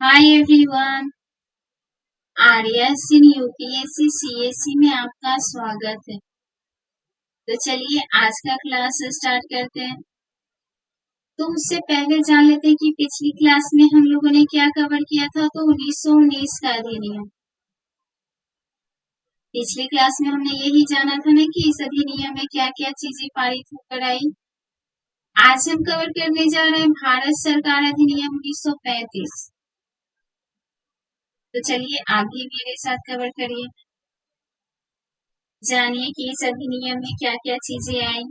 Hi everyone. RS इन UPSC CSC में आपका स्वागत है। तो चलिए आज का क्लास स्टार्ट करते हैं। तो उससे पहले जान लेते हैं कि पिछली क्लास में हम लोगों ने क्या कवर किया था। तो 1919 का अधिनियम। पिछली क्लास में हमने यही जाना था ना कि इस अधिनियम में क्या क्या चीजें पारित होकर आई। आज हम कवर करने जा रहे हैं भारत सरकार अधिनियम 1935। तो चलिए आप भी मेरे साथ कवर करिए, जानिए कि इस अधिनियम में क्या क्या चीजें आई।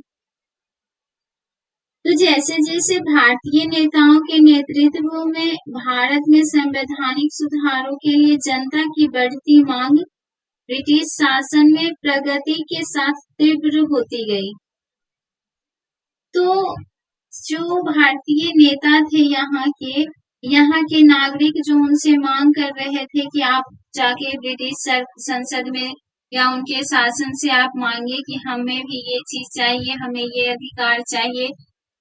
तो जैसे जैसे भारतीय नेताओं के नेतृत्व में भारत में संवैधानिक सुधारों के लिए जनता की बढ़ती मांग ब्रिटिश शासन में प्रगति के साथ तीव्र होती गई। तो जो भारतीय नेता थे यहाँ के नागरिक जो उनसे मांग कर रहे थे कि आप जाके ब्रिटिश संसद में या उनके शासन से आप मांगे कि हमें भी ये चीज चाहिए, हमें ये अधिकार चाहिए।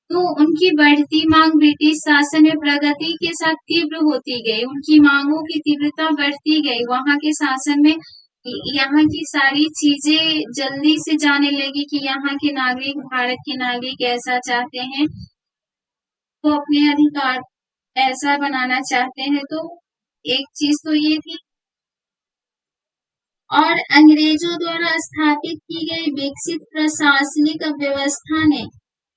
तो उनकी बढ़ती मांग ब्रिटिश शासन में प्रगति के साथ तीव्र होती गई, उनकी मांगों की तीव्रता बढ़ती गई। वहां के शासन में यहाँ की सारी चीजें जल्दी से जाने लगी कि यहाँ के नागरिक, भारत के नागरिक ऐसा चाहते हैं, तो अपने अधिकार ऐसा बनाना चाहते हैं। तो एक चीज तो ये थी। और अंग्रेजों द्वारा स्थापित की गई विकसित प्रशासनिक व्यवस्था ने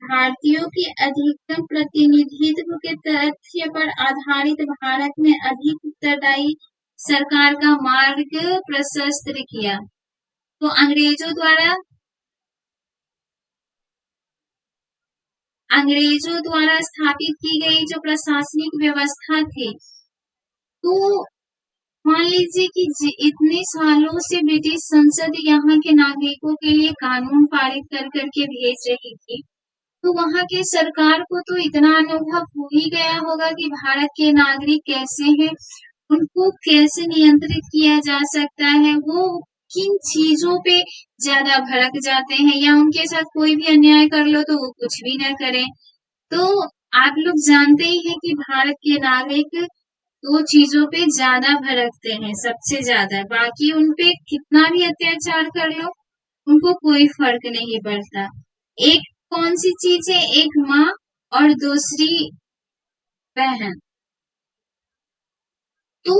भारतीयों के अधिकतम प्रतिनिधित्व के तथ्य पर आधारित भारत में अधिक उत्तरदायी सरकार का मार्ग प्रशस्त किया। तो अंग्रेजों द्वारा स्थापित की गई जो प्रशासनिक व्यवस्था थी, तो मान लीजिए कि इतने सालों से ब्रिटिश संसद यहाँ के नागरिकों के लिए कानून पारित कर करके भेज रही थी। तो वहां के सरकार को तो इतना अनुभव हो ही गया होगा कि भारत के नागरिक कैसे हैं, उनको कैसे नियंत्रित किया जा सकता है, वो किन चीजों पे ज्यादा भड़क जाते हैं, या उनके साथ कोई भी अन्याय कर लो तो वो कुछ भी ना करें। तो आप लोग जानते ही हैं कि भारत के नागरिक दो चीजों पे ज्यादा भड़कते हैं, सबसे ज्यादा। बाकी उनपे कितना भी अत्याचार कर लो उनको कोई फर्क नहीं पड़ता। एक कौन सी चीज है? एक माँ और दूसरी बहन। तो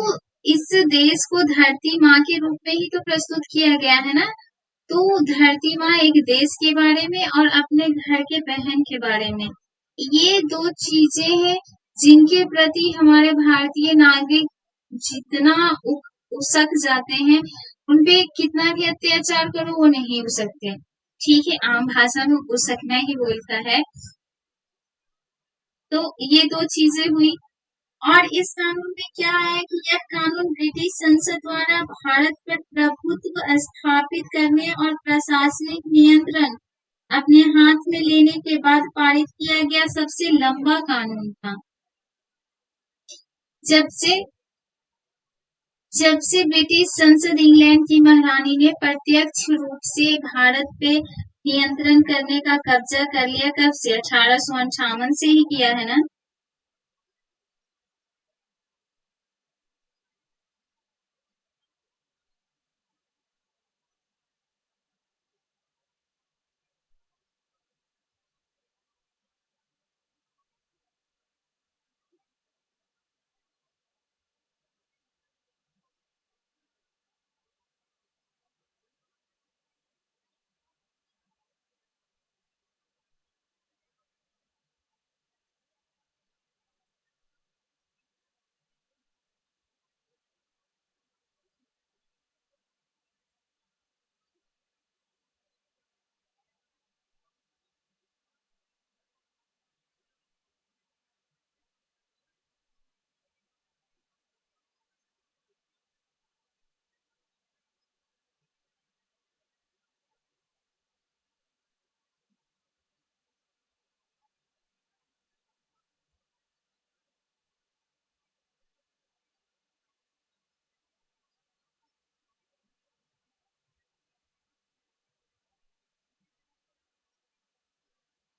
इस देश को धरती माँ के रूप में ही तो प्रस्तुत किया गया है ना। तो धरती माँ एक देश के बारे में और अपने घर के बहन के बारे में, ये दो चीजें हैं जिनके प्रति हमारे भारतीय नागरिक जितना उसक जाते हैं, उनपे कितना भी अत्याचार करो वो नहीं उसकते। ठीक है, आम भाषा में उसकना ही बोलता है। तो ये दो चीजें हुई। और इस कानून में क्या है कि यह कानून ब्रिटिश संसद द्वारा भारत पर प्रभुत्व स्थापित करने और प्रशासनिक नियंत्रण अपने हाथ में लेने के बाद पारित किया गया सबसे लंबा कानून था। जब से ब्रिटिश संसद इंग्लैंड की महारानी ने प्रत्यक्ष रूप से भारत पे नियंत्रण करने का कब्जा कर लिया, कब से? 1858 से ही किया है ना।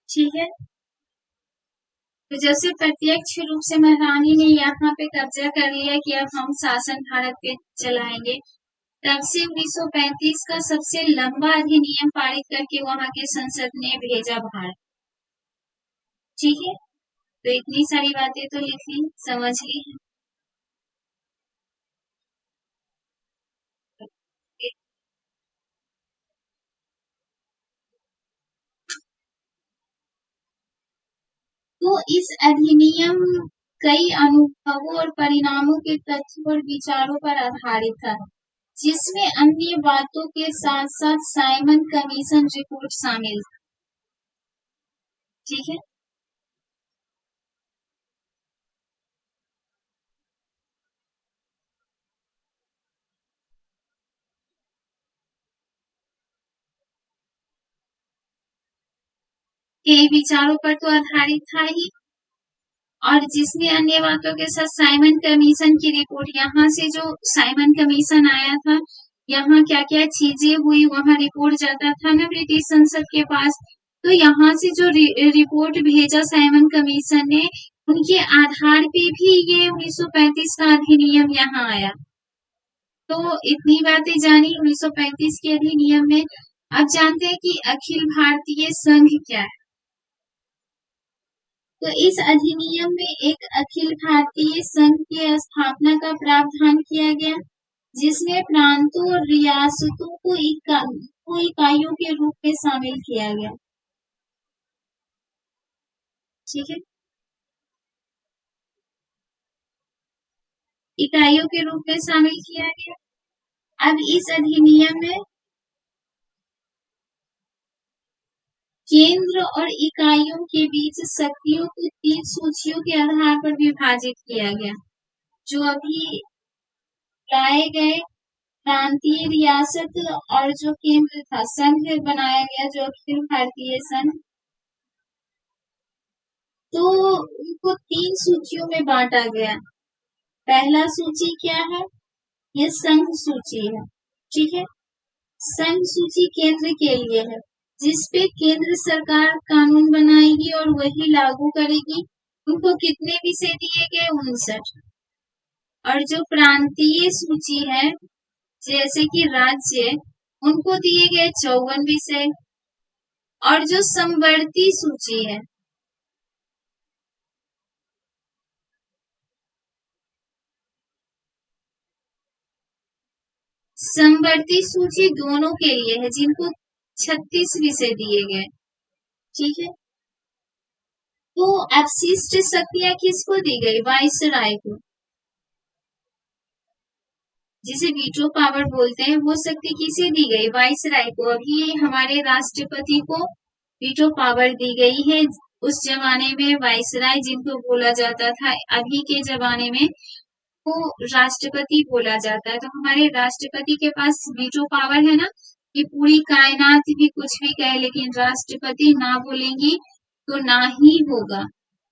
ठीक है, तो जब से प्रत्यक्ष रूप से महारानी ने यहाँ पे कब्जा कर लिया कि अब हम शासन भारत पे चलाएंगे, तब से 1935 का सबसे लंबा अधिनियम पारित करके वहां के संसद ने भेजा भारत। ठीक है, तो इतनी सारी बातें तो लिख ली, समझ ली है। तो इस अधिनियम कई अनुभवों और परिणामों के तथ्यों और विचारों पर आधारित था, जिसमें अन्य बातों के साथ साथ साइमन कमीशन रिपोर्ट शामिल था। ठीक है, कई विचारों पर तो आधारित था ही, और जिसमें अन्य बातों के साथ साइमन कमीशन की रिपोर्ट, यहाँ से जो साइमन कमीशन आया था, यहाँ क्या क्या चीजें हुई वहां रिपोर्ट जाता था ना ब्रिटिश संसद के पास, तो यहाँ से जो रिपोर्ट भेजा साइमन कमीशन ने, उनके आधार पे भी ये 1935 का अधिनियम यहाँ आया। तो इतनी बातें जानी 1935 के अधिनियम में। अब जानते हैं कि अखिल भारतीय संघ क्या है। तो इस अधिनियम में एक अखिल भारतीय संघ की स्थापना का प्रावधान किया गया, जिसमें प्रांतों और रियासतों को इकाइयों के रूप में शामिल किया गया। ठीक है, इकाइयों के रूप में शामिल किया गया। अब इस अधिनियम में केंद्र और इकाइयों के बीच शक्तियों को 3 सूचियों के आधार पर विभाजित किया गया, जो अभी लाए गए प्रांतीय रियासत और जो केंद्र था, संघ बनाया गया जो अखिल भारतीय संघ, तो उनको 3 सूचियों में बांटा गया। पहला सूची क्या है, ये संघ सूची है। ठीक है, संघ सूची केंद्र के लिए है, जिसपे केंद्र सरकार कानून बनाएगी और वही लागू करेगी। उनको कितने विषय दिए गए, 59। और जो प्रांतीय सूची है, जैसे कि राज्य, उनको दिए गए 54 विषय। और जो समवर्ती सूची है, समवर्ती सूची दोनों के लिए है, जिनको 36 विषय दिए गए। ठीक है, तो अपशिष्ट शक्तियां किसको दी गई, वाइसराय को, जिसे वीटो पावर बोलते हैं, वो शक्ति किसे दी गई, वाइसराय को। अभी हमारे राष्ट्रपति को वीटो पावर दी गई है। उस जमाने में वाइसराय जिनको बोला जाता था, अभी के जमाने में वो राष्ट्रपति बोला जाता है। तो हमारे राष्ट्रपति के पास वीटो पावर है ना, कि पूरी कायनात भी कुछ भी कहे, लेकिन राष्ट्रपति ना बोलेंगी तो ना ही होगा,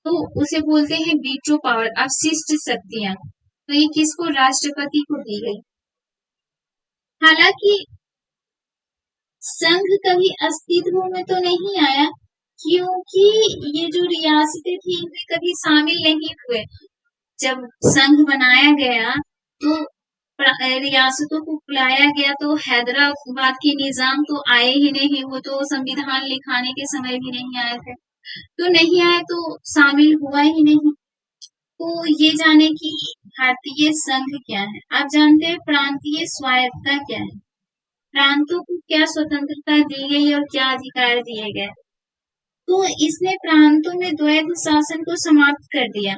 तो उसे बोलते हैं वीटो पावर, अवशिष्ट शक्तियां। तो ये किसको, राष्ट्रपति को दी गई। हालांकि संघ कभी अस्तित्व में तो नहीं आया, क्योंकि ये जो रियासतें थी इनमें कभी शामिल नहीं हुए। जब संघ बनाया गया तो रियासतों को बुलाया गया, तो हैदराबाद के निजाम तो आए ही नहीं, वो तो संविधान लिखाने के समय भी नहीं आए थे, तो नहीं आए तो शामिल हुआ ही नहीं। तो ये जाने कि भारतीय संघ क्या है। आप जानते हैं प्रांतीय स्वायत्तता क्या है, प्रांतों को क्या स्वतंत्रता दी गई और क्या अधिकार दिए गए। तो इसने प्रांतों में द्वैध शासन को समाप्त कर दिया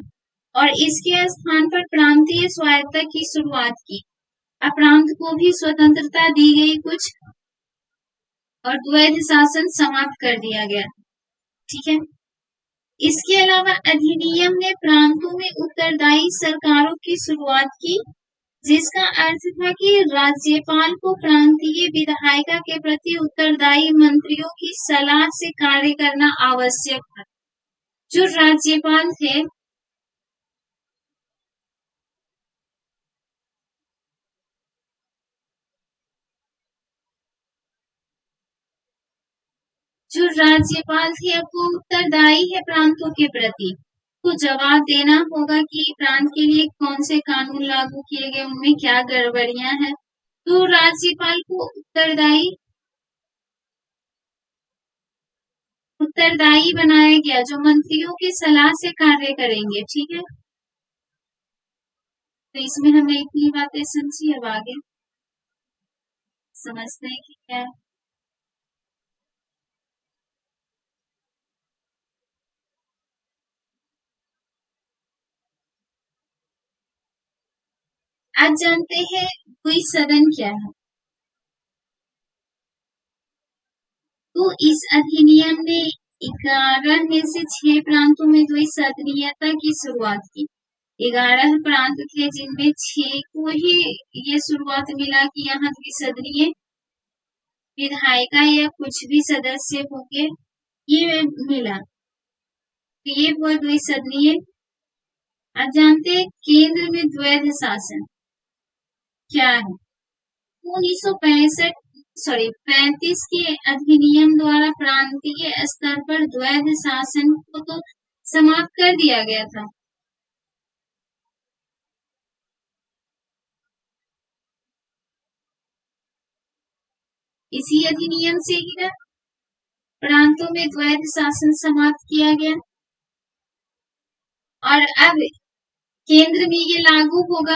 और इसके स्थान पर प्रांतीय स्वायत्तता की शुरुआत की। प्रांत को भी स्वतंत्रता दी गई कुछ, और द्वैध शासन समाप्त कर दिया गया। ठीक है, इसके अलावा अधिनियम ने प्रांतों में उत्तरदायी सरकारों की शुरुआत की, जिसका अर्थ था कि राज्यपाल को प्रांतीय विधायिका के प्रति उत्तरदायी मंत्रियों की सलाह से कार्य करना आवश्यक था। जो राज्यपाल थे, अब वो उत्तरदायी है प्रांतों के प्रति, को जवाब देना होगा कि प्रांत के लिए कौन से कानून लागू किए गए, उनमें क्या गड़बड़ियां हैं। तो राज्यपाल को उत्तरदायी बनाया गया, जो मंत्रियों की सलाह से कार्य करेंगे। ठीक है, तो इसमें हमने इतनी बातें समझी, अब आगे समझते हैं कि क्या है। आज जानते हैं द्विसदन क्या है। तो इस अधिनियम ने 11 में से 6 प्रांतों में द्विसदनीयता की शुरुआत की। 11 प्रांत थे जिनमें 6 को ही ये शुरुआत मिला कि यहाँ द्विसदनीय विधायिका या कुछ भी सदस्य होंगे, ये मिला, तो ये हुआ द्विसदनीय। आप जानते हैं केंद्र में द्वैध शासन क्या है। 1935 के अधिनियम द्वारा प्रांतीय स्तर पर द्वैध शासन को तो समाप्त कर दिया गया था। इसी अधिनियम से ही ना प्रांतों में द्वैध शासन समाप्त किया गया, और अब केंद्र में ये लागू होगा।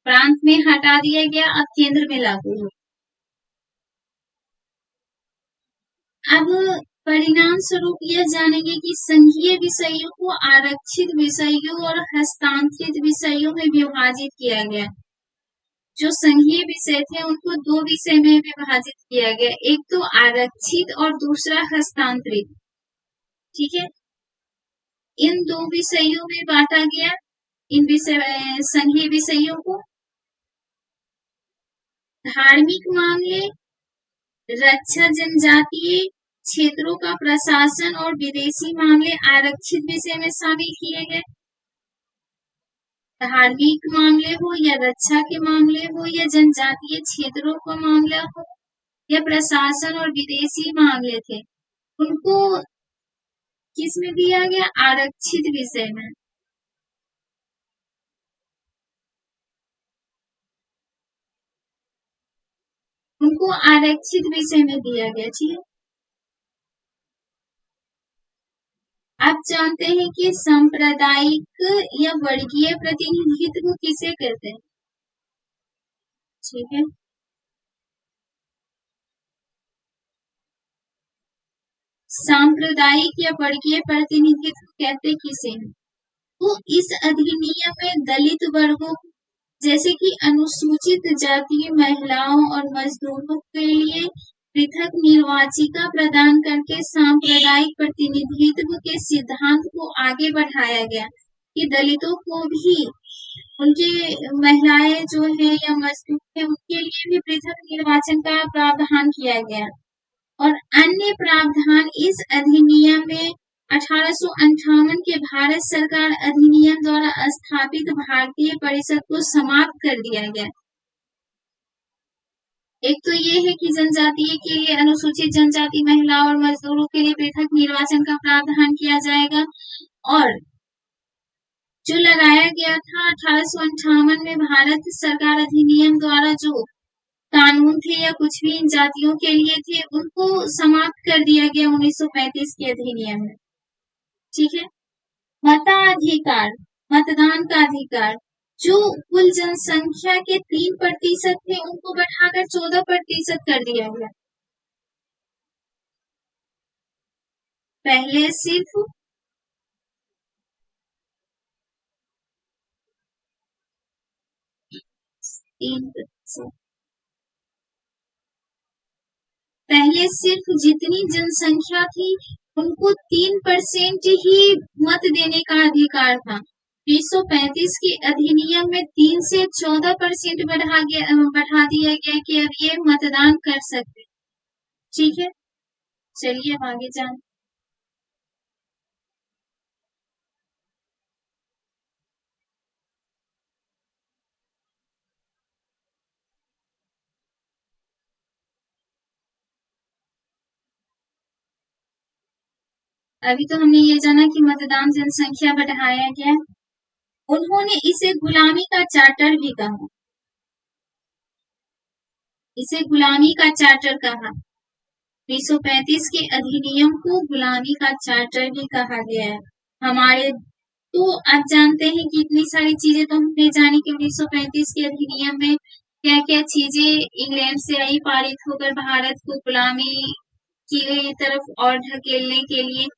प्रांत में हटा दिया गया, अब केंद्र में लागू होगा। अब परिणाम स्वरूप यह जानेंगे कि संघीय विषयों को आरक्षित विषयों और हस्तांतरित विषयों में विभाजित किया गया। जो संघीय विषय थे उनको 2 विषय में विभाजित किया गया, एक तो आरक्षित और दूसरा हस्तांतरित। ठीक है, इन 2 विषयों में बांटा गया इन संघीय विषयों को। धार्मिक मामले, रक्षा, जनजातीय क्षेत्रों का प्रशासन और विदेशी मामले आरक्षित विषय में शामिल किए गए। धार्मिक मामले हो या रक्षा के मामले हो या जनजातीय क्षेत्रों का मामला हो या प्रशासन और विदेशी मामले थे, उनको किस में दिया गया? आरक्षित विषय में। उनको आरक्षित विषय में दिया गया। ठीक है, आप जानते हैं कि सांप्रदायिक या वर्गीय प्रतिनिधित्व किसे कहते हैं? ठीक है, सांप्रदायिक या वर्गीय प्रतिनिधित्व कहते किसे हैं? तो इस अधिनियम में दलित वर्गों जैसे कि अनुसूचित जाति, महिलाओं और मजदूरों के लिए पृथक निर्वाचिका प्रदान करके सांप्रदायिक प्रतिनिधित्व के सिद्धांत को आगे बढ़ाया गया कि दलितों को भी, उनके महिलाएं जो है या मजदूर है, उनके लिए भी पृथक निर्वाचन का प्रावधान किया गया। और अन्य प्रावधान इस अधिनियम में 1858 के भारत सरकार अधिनियम द्वारा स्थापित भारतीय परिषद को समाप्त कर दिया गया। एक तो ये है कि जनजातीय के लिए अनुसूचित जनजाति, महिला और मजदूरों के लिए पृथक निर्वाचन का प्रावधान किया जाएगा। और जो लगाया गया था 1858 में भारत सरकार अधिनियम द्वारा जो कानून थे या कुछ भी इन जातियों के लिए थे, उनको समाप्त कर दिया गया 1935 के अधिनियम में। ठीक है, मताधिकार, मतदान का अधिकार, जो कुल जनसंख्या के 3% थे उनको बढ़ाकर 14% कर दिया गया। पहले सिर्फ पहले सिर्फ जितनी जनसंख्या थी उनको 3% ही मत देने का अधिकार था। 1935 के अधिनियम में 3 से 14% बढ़ा दिया गया कि अब ये मतदान कर सकते। ठीक है, चलिए अब आगे जान। अभी तो हमने ये जाना कि मतदान जनसंख्या बढ़ाया गया। उन्होंने इसे गुलामी का चार्टर भी कहा, इसे गुलामी का चार्टर कहा। 1935 के अधिनियम को गुलामी का चार्टर भी कहा गया है। हमारे तो आप जानते हैं कि इतनी सारी चीजें तो हमने जानी कि 1935 के अधिनियम में क्या क्या चीजें इंग्लैंड से आई, पारित होकर भारत को गुलामी की तरफ और ढकेलने के लिए।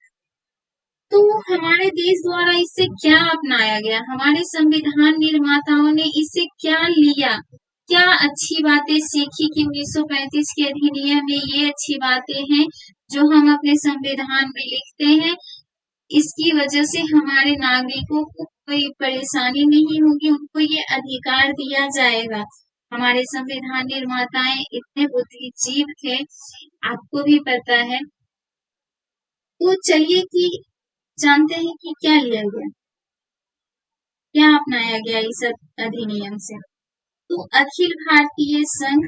तो हमारे देश द्वारा इससे क्या अपनाया गया, हमारे संविधान निर्माताओं ने इससे क्या लिया, क्या अच्छी बातें सीखी कि 1935 के अधिनियम में ये अच्छी बातें हैं जो हम अपने संविधान में लिखते हैं। इसकी वजह से हमारे नागरिकों को कोई परेशानी नहीं होगी, उनको ये अधिकार दिया जाएगा। हमारे संविधान निर्माताएं इतने बुद्धिजीव थे, आपको भी पता है। तो चलिए कि जानते हैं कि क्या लिया गया, क्या अपनाया गया इस अधिनियम से। तो अखिल भारतीय संघ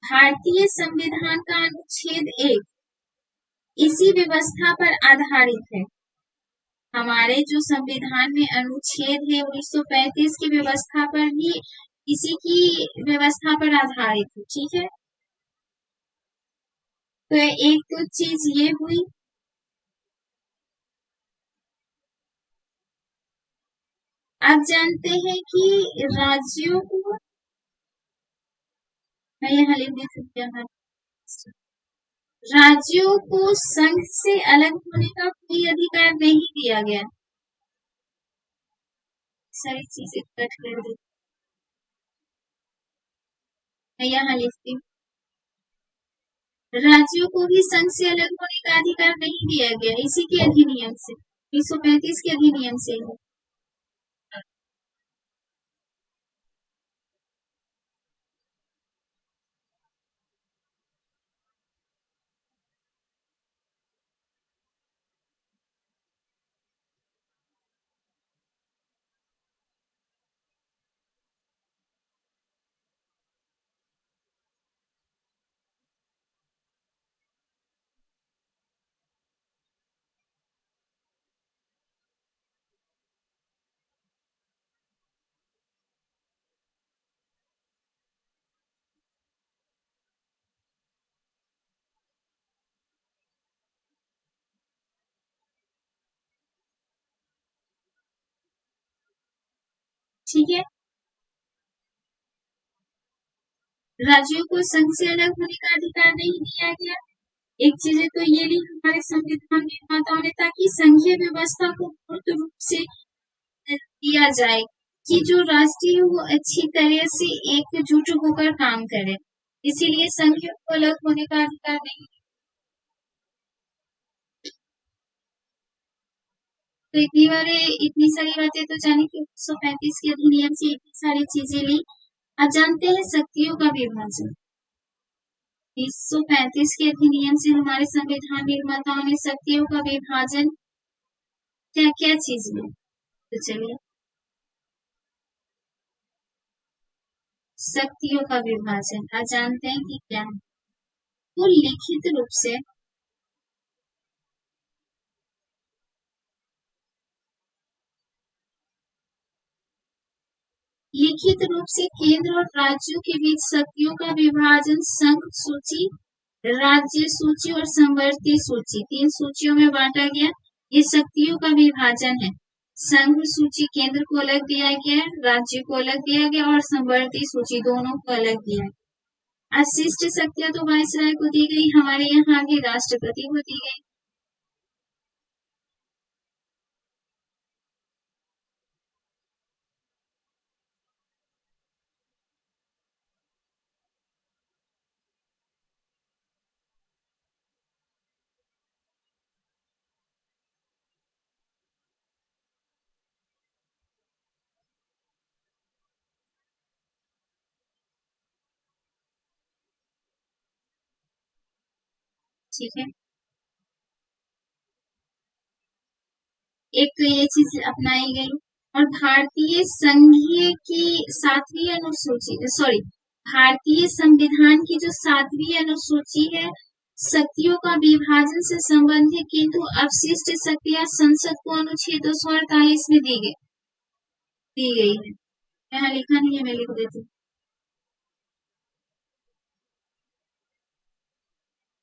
भारतीय संविधान का अनुच्छेद 1 इसी व्यवस्था पर आधारित है। हमारे जो संविधान में अनुच्छेद है 1935 की व्यवस्था पर भी इसी की व्यवस्था पर आधारित है, ठीक है। तो एक तो चीज ये हुई। आप जानते हैं कि राज्यों को, मैं यहाँ लिख देती हूँ, राज्यों को संघ से अलग होने का कोई अधिकार नहीं दिया गया। सारी चीजें कट कर दी, मैं यहाँ लिखती हूँ, राज्यों को भी संघ से अलग होने का अधिकार नहीं दिया गया इसी के अधिनियम से, 1935 के अधिनियम से। ठीक है, राज्यों को संघ से अलग होने का अधिकार नहीं दिया गया। एक चीज तो ये ली हमारे संविधान निर्माताओं ने, ताकि संघीय व्यवस्था को पूर्ण रूप से दिया जाए कि जो राष्ट्रीय है वो अच्छी तरह से एकजुट होकर काम करे। इसीलिए संघीय को अलग होने का अधिकार नहीं। तो इतनी सारी बातें तो जानी कि 1935 के अधिनियम से इतनी सारी चीजें ली। आप जानते हैं शक्तियों का विभाजन, 1935 के अधिनियम से हमारे संविधान निर्माताओं ने शक्तियों का विभाजन क्या क्या चीज में। तो चलिए, शक्तियों का विभाजन आप जानते हैं कि क्या है। तो लिखित रूप से केंद्र और राज्यों के बीच शक्तियों का विभाजन संघ सूची, राज्य सूची और संवर्ती सूची, 3 सूचियों में बांटा गया। ये शक्तियों का विभाजन है। संघ सूची केंद्र को अलग दिया गया, राज्य को अलग दिया गया और संवर्ती सूची दोनों को अलग दिया गया। अशिष्ट शक्तियां तो वायसराय को दी गई, हमारे यहाँ भी राष्ट्रपति को दी गई। ठीक है, एक तो ये चीज अपनाई गई। और भारतीय संघीय की 7वीं अनुसूची, सॉरी भारतीय संविधान की जो 7वीं अनुसूची है, शक्तियों का विभाजन से संबंधित किंतु अवशिष्ट शक्तियां संसद को अनुच्छेद 248 में दी गई है। यहाँ लिखा नहीं है, मैं लिख देती हूँ।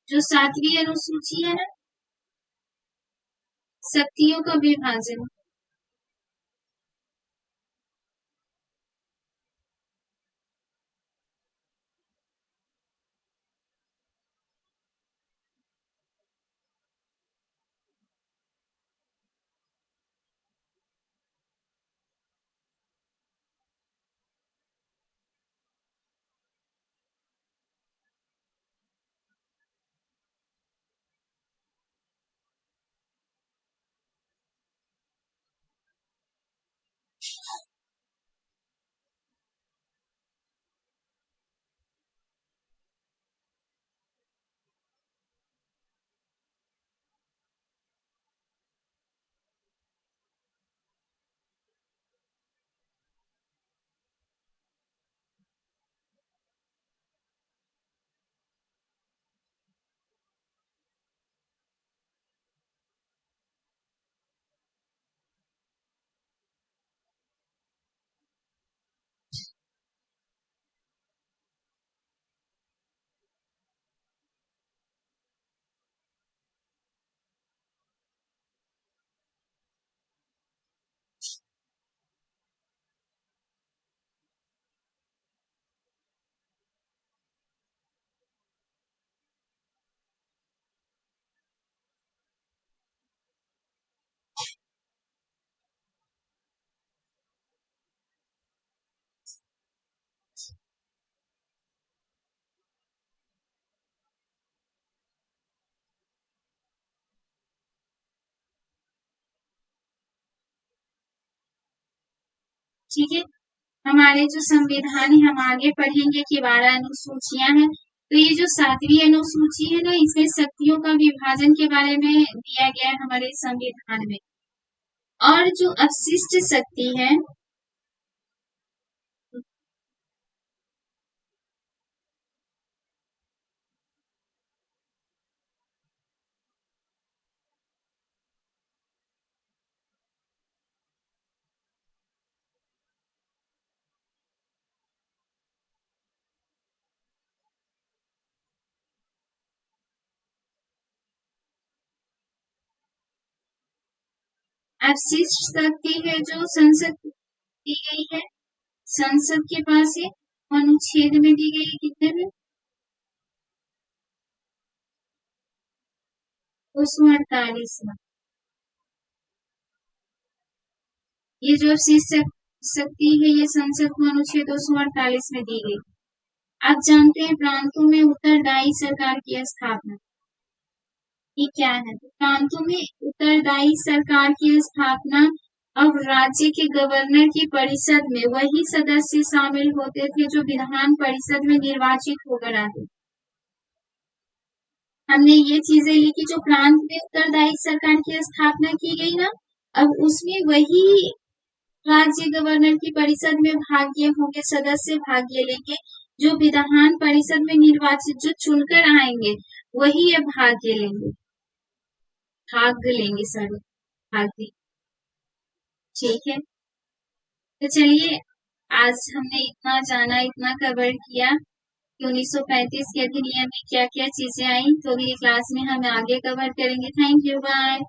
जो 7वीं अनुसूची है ना, शक्तियों का विभाजन, ठीक है। हमारे जो संविधान है, हम आगे पढ़ेंगे कि 12 अनुसूचियां हैं। तो ये जो 7वीं अनुसूची है ना, इसमें शक्तियों का विभाजन के बारे में दिया गया है हमारे संविधान में। और जो अवशिष्ट शक्ति है, अवशिष्ट शक्ति है जो संसद दी गई है, संसद के पास है, अनुच्छेद में दी गई है, कितने में? 248 में। ये जो अवशिष्ट शक्ति है, ये संसद को अनुच्छेद 248 में दी गई। आप जानते हैं प्रांतों में उत्तरदायी सरकार की स्थापना, ये क्या है? तो प्रांतों में उत्तरदायी सरकार की स्थापना, अब राज्य के गवर्नर की परिषद में वही सदस्य शामिल होते थे जो विधान परिषद में निर्वाचित होकर आते। हमने ये चीजें लिखी, जो प्रांत में उत्तरदायी सरकार की स्थापना की गई ना, अब उसमें वही राज्य गवर्नर की परिषद में भाग्य होंगे, सदस्य भाग्य लेंगे, जो विधान परिषद में निर्वाचित जो चुनकर आएंगे वही ये भाग्य लेंगे, भाग लेंगे, सर भाग्य। ठीक है, तो चलिए, आज हमने इतना जाना, इतना कवर किया कि 1935 के अधिनियम में क्या क्या चीजें आई। तो अगली क्लास में हम आगे कवर करेंगे। Thank you, bye.